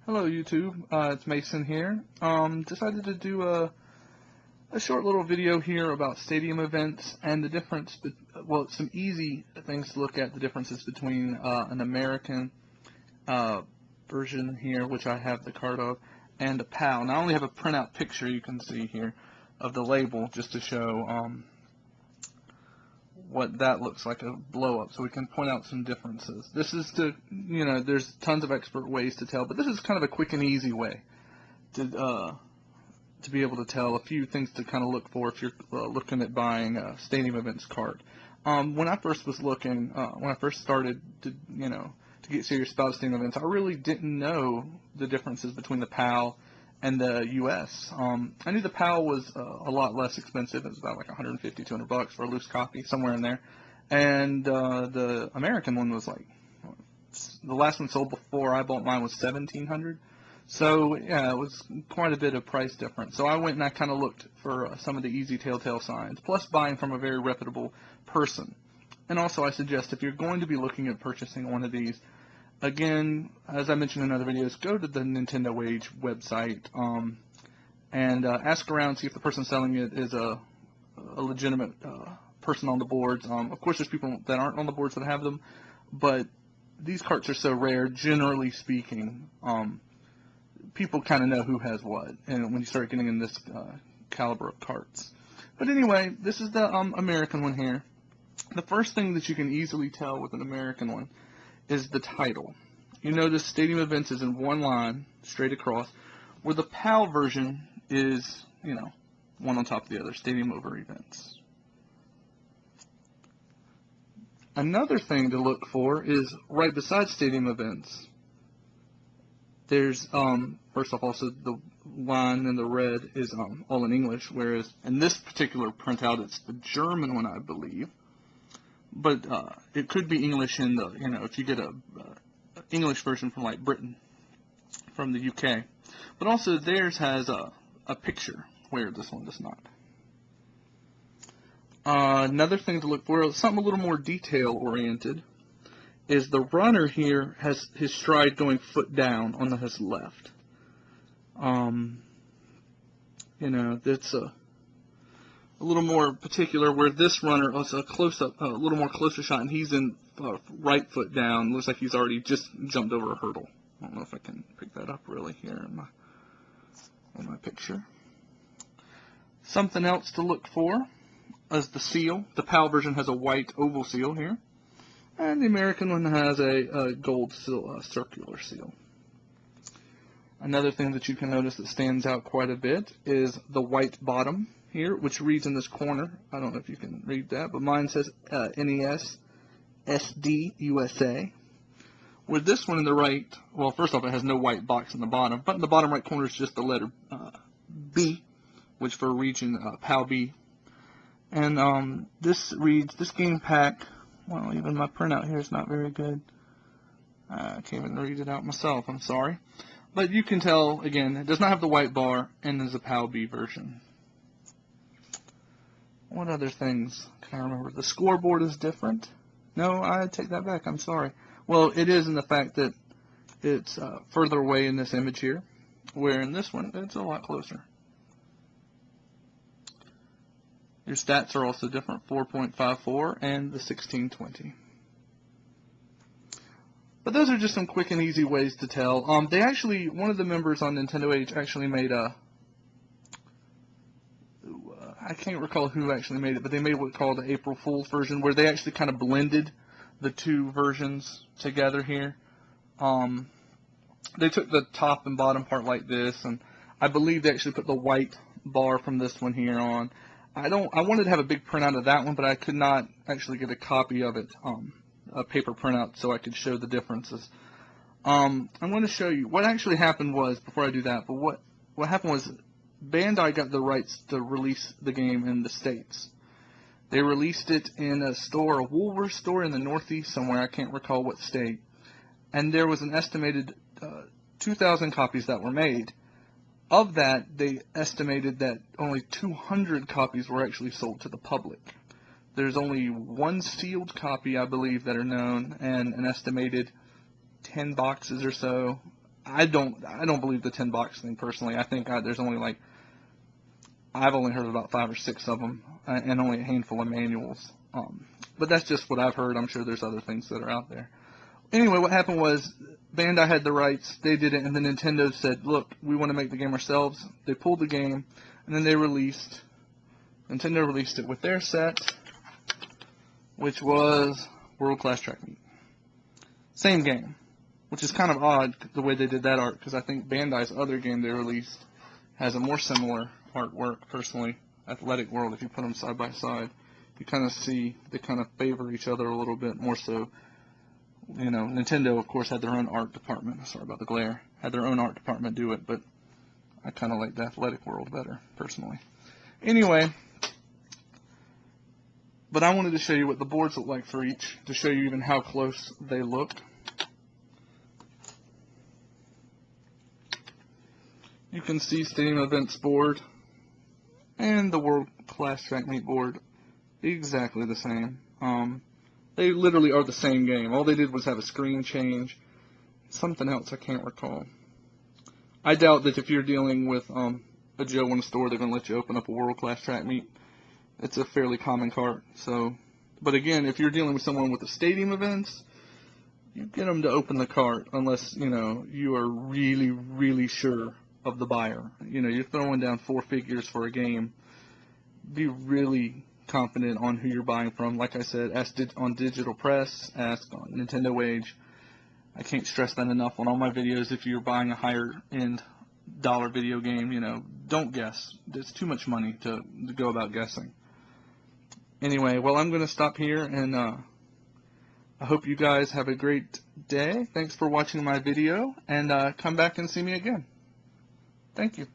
Hello YouTube, it's Mason here. Decided to do a short little video here about stadium events and the difference, well, some easy things to look at, the differences between an American version here, which I have the card of, and a PAL. Now I only have a printout picture you can see here of the label just to show what that looks like, a blow up, so we can point out some differences. This is there's tons of expert ways to tell, but this is kind of a quick and easy way to be able to tell a few things to kind of look for if you're looking at buying a stadium events card. When I first was looking, when I first started to get serious about stadium events, I really didn't know the differences between the PAL and the US. I knew the PAL was a lot less expensive. It was about like 150, 200 bucks for a loose copy, somewhere in there. And the American one was like, the last one sold before I bought mine was 1,700. So yeah, it was quite a bit of price difference. So I went and I kind of looked for some of the easy telltale signs, plus buying from a very reputable person. And also I suggest if you're going to be looking at purchasing one of these, again, as I mentioned in other videos, go to the Nintendo Age website and ask around, see if the person selling it is a legitimate person on the boards. Of course, there's people that aren't on the boards that have them, but these carts are so rare, generally speaking, people kind of know who has what, and when you start getting in this caliber of carts. But anyway, this is the American one here. The first thing that you can easily tell with an American one is the title. You notice Stadium Events is in one line, straight across, where the PAL version is, one on top of the other, Stadium Over Events. Another thing to look for is right beside Stadium Events, there's, first off, also the line in the red is all in English, whereas in this particular printout, it's the German one, I believe. But it could be English in the, if you get a English version from like Britain, from the UK. But also theirs has a picture, where this one does not. Another thing to look for, something a little more detail oriented, is the runner here has his stride going foot down on his left. That's a little more particular, where this runner is a close-up, a little more closer shot, and he's in right foot down. Looks like he's already just jumped over a hurdle. I don't know if I can pick that up really here in my picture. Something else to look for is the seal. The PAL version has a white oval seal here, and the American one has a gold circular seal. Another thing that you can notice that stands out quite a bit is the white bottom here, which reads in this corner. I don't know if you can read that, but mine says NES SD USA. With this one in the right, well, first off, it has no white box in the bottom, but in the bottom right corner is just the letter B, which for region PAL B. And this reads, this game pack, well, even my printout here is not very good. I can't even read it out myself, I'm sorry. But you can tell, again, it does not have the white bar, and is a PAL B version. What other things can I remember? The scoreboard is different. No, I take that back, I'm sorry. Well, it is in the fact that it's further away in this image here, where in this one, it's a lot closer. Your stats are also different, 4.54 and the 1620. But those are just some quick and easy ways to tell. They actually, one of the members on Nintendo Age actually made a, I can't recall who actually made it, but they made what's called the April Fool's version, where they actually kind of blended the two versions together here. They took the top and bottom part like this, and I believe they actually put the white bar from this one here on. I wanted to have a big printout of that one, but I could not actually get a copy of it, a paper printout, so I could show the differences. I'm going to show you what actually happened was, before I do that, but what happened was Bandai got the rights to release the game in the States. They released it in a store, a Woolworth store in the Northeast somewhere, I can't recall what state, and there was an estimated 2,000 copies that were made. Of that, they estimated that only 200 copies were actually sold to the public. There's only one sealed copy, I believe, that are known, and an estimated 10 boxes or so I don't believe the 10 box thing personally. I think there's only like, I've only heard about 5 or 6 of them, and only a handful of manuals. But that's just what I've heard. I'm sure there's other things that are out there. Anyway, what happened was Bandai had the rights, they did it, and then Nintendo said, look, we want to make the game ourselves. They pulled the game, and then Nintendo released it with their set, which was World Class Track Meet. Same game, which is kind of odd the way they did that art, because I think Bandai's other game they released has a more similar artwork, personally. Athletic World, if you put them side by side, you kind of see they kind of favor each other a little bit more so. You know, Nintendo, of course, had their own art department. Sorry about the glare. Had their own art department do it, but I kind of like the Athletic World better, personally. Anyway, but I wanted to show you what the boards look like for each, to show you even how close they look. You can see Stadium Events board and the World Class Track Meet board exactly the same. They literally are the same game. All they did was have a screen change. Something else I can't recall. I doubt that if you're dealing with a Joe in a store, they're going to let you open up a World Class Track Meet. It's a fairly common cart. So, but again, if you're dealing with someone with the stadium events, you get them to open the cart unless, you know, you are really, really sure of the buyer. You know, you're throwing down 4 figures for a game. Be really confident on who you're buying from. Like I said, ask on Digital Press, ask on Nintendo Wage. I can't stress that enough on all my videos. If you're buying a higher end dollar video game, you know, don't guess. It's too much money to go about guessing. Anyway, well, I'm going to stop here, and I hope you guys have a great day. Thanks for watching my video, and come back and see me again. Thank you.